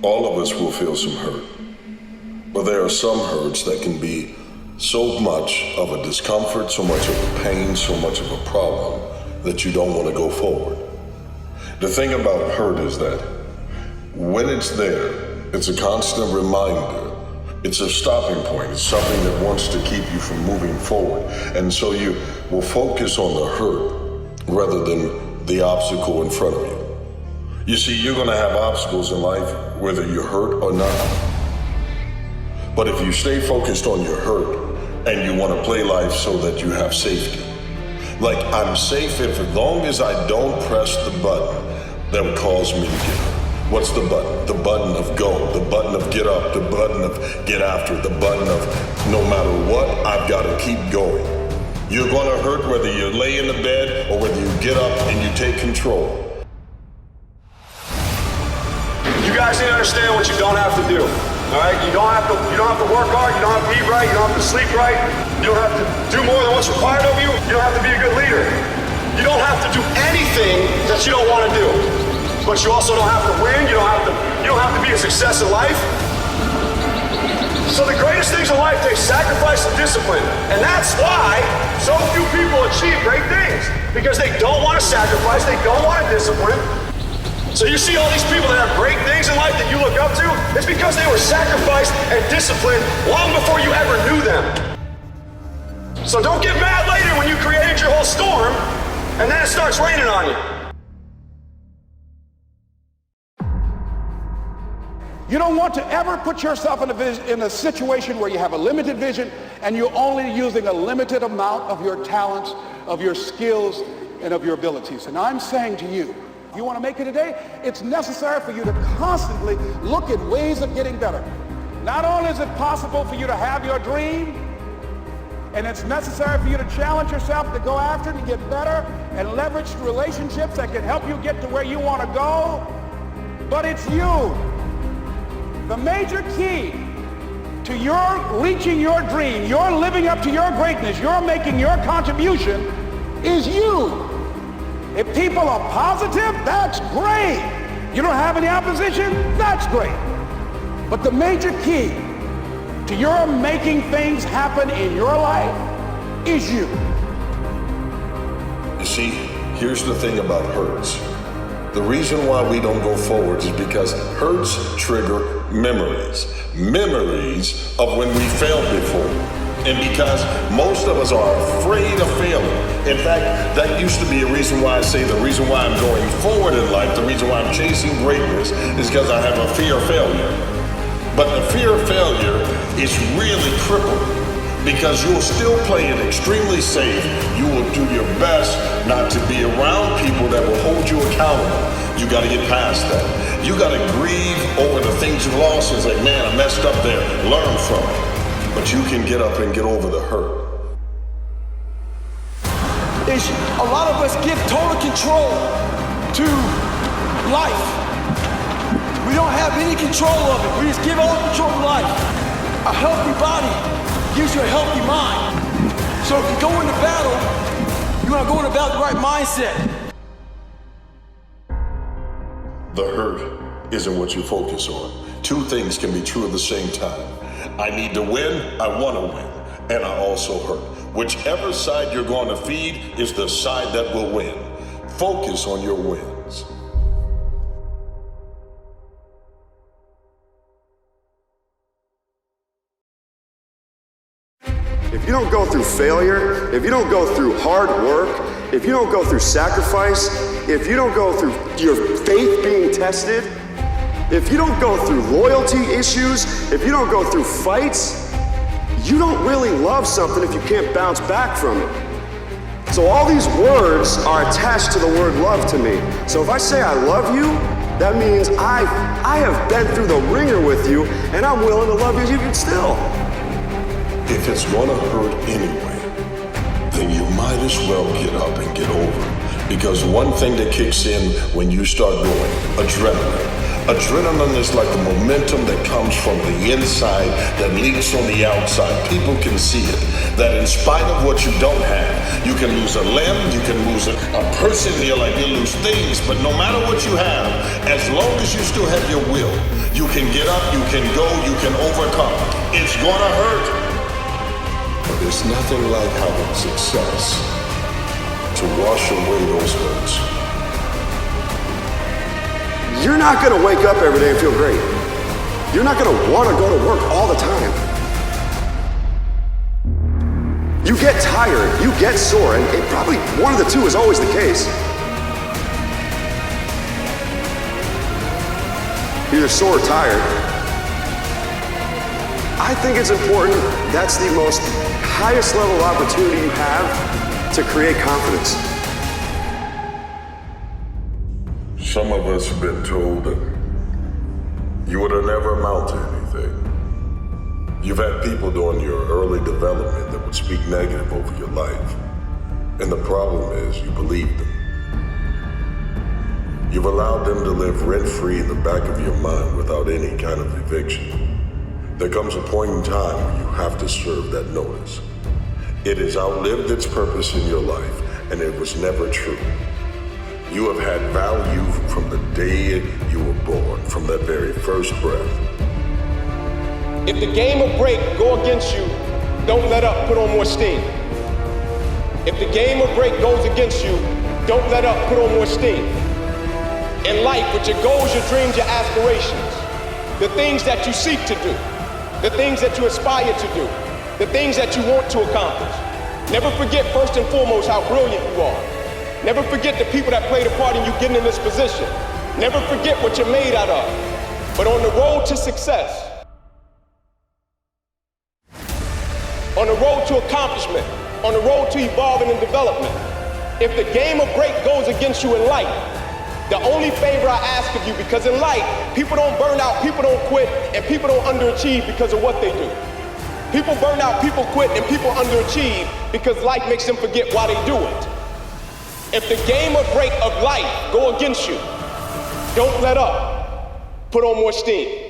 All of us will feel some hurt. But there are some hurts that can be so much of a discomfort, so much of a pain, so much of a problem that you don't want to go forward. The thing about hurt is that when it's there, it's a constant reminder. It's a stopping point. It's something that wants to keep you from moving forward. And so you will focus on the hurt rather than the obstacle in front of you. You see, you're going to have obstacles in life whether you're hurt or not. But if you stay focused on your hurt and you want to play life so that you have safety, like I'm safe as long as I don't press the button that would cause me to get hurt. What's the button? The button of go, the button of get up, the button of get after, the button of no matter what, I've got to keep going. You're going to hurt whether you lay in the bed or whether you get up and you take control. You guys need to understand what you don't have to do. All right? You don't have to work hard, you don't have to eat right, you don't have to sleep right, you don't have to do more than what's required of you, you don't have to be a good leader. You don't have to do anything that you don't want to do. But you also don't have to win, you don't have to be a success in life. So the greatest things in life take sacrifice and discipline. And that's why so few people achieve great things. Because they don't want to sacrifice, they don't want to discipline. So you see all these people that have great things in life that you look up to, it's because they were sacrificed and disciplined long before you ever knew them. So don't get mad later when you created your whole storm and then it starts raining on you. You don't want to ever put yourself in a situation where you have a limited vision and you're only using a limited amount of your talents, of your skills, and of your abilities. And I'm saying to you, if you want to make it today, it's necessary for you to constantly look at ways of getting better. Not only is it possible for you to have your dream, and it's necessary for you to challenge yourself to go after it and get better and leverage relationships that can help you get to where you want to go, but it's you. The major key to your reaching your dream, your living up to your greatness, your making your contribution is you. If people are positive, that's great. You don't have any opposition, that's great. But the major key to your making things happen in your life is you. You see, here's the thing about hurts. The reason why we don't go forward is because hurts trigger memories. Memories of when we failed before. And because most of us are afraid of failing. In fact, that used to be a reason why I say the reason why I'm going forward in life, the reason why I'm chasing greatness is because I have a fear of failure. But the fear of failure is really crippling. Because you'll still play it extremely safe. You will do your best not to be around people that will hold you accountable. You got to get past that. You got to grieve over the things you lost and say, man, I messed up there. Learn from it. But you can get up and get over the hurt. A lot of us give total control to life. We don't have any control of it. We just give all control to life. A healthy body gives you a healthy mind. So if you go into battle, you want to go into battle with the right mindset. The hurt isn't what you focus on. Two things can be true at the same time. I need to win, I want to win, and I also hurt. Whichever side you're going to feed is the side that will win. Focus on your wins. If you don't go through failure, if you don't go through hard work, if you don't go through sacrifice, if you don't go through your faith being tested, if you don't go through loyalty issues, if you don't go through fights, you don't really love something if you can't bounce back from it. So all these words are attached to the word love to me. So if I say I love you, that means I have been through the ringer with you and I'm willing to love you even still. If it's gonna hurt anyway, then you might as well get up and get over it. Because one thing that kicks in when you start going, adrenaline. Adrenaline is like the momentum that comes from the inside that leaks on the outside. People can see it, that in spite of what you don't have, you can lose a limb, you can lose a person, you lose things, but no matter what you have, as long as you still have your will, you can get up, you can go, you can overcome. It's gonna hurt, but there's nothing like having success to wash away those hurts. You're not going to wake up every day and feel great. You're not going to want to go to work all the time. You get tired, you get sore, and probably one of the two is always the case. Either sore or tired. I think it's important. That's the most highest level of opportunity you have to create confidence. Some of us have been told that you would have never amount to anything. You've had people during your early development that would speak negative over your life. And the problem is you believed them. You've allowed them to live rent-free in the back of your mind without any kind of eviction. There comes a point in time where you have to serve that notice. It has outlived its purpose in your life, and it was never true. You have had value from the day you were born, from that very first breath. If the game or break go against you, don't let up, put on more steam. If the game or break goes against you, don't let up, put on more steam. In life, with your goals, your dreams, your aspirations, the things that you seek to do, the things that you aspire to do, the things that you want to accomplish, never forget first and foremost how brilliant you are. Never forget the people that played a part in you getting in this position. Never forget what you're made out of. But on the road to success, on the road to accomplishment, on the road to evolving and development, if the game or break goes against you in life, the only favor I ask of you, because in life, people don't burn out, people don't quit, and people don't underachieve because of what they do. People burn out, people quit, and people underachieve because life makes them forget why they do it. If the game or break of life go against you, don't let up. Put on more steam.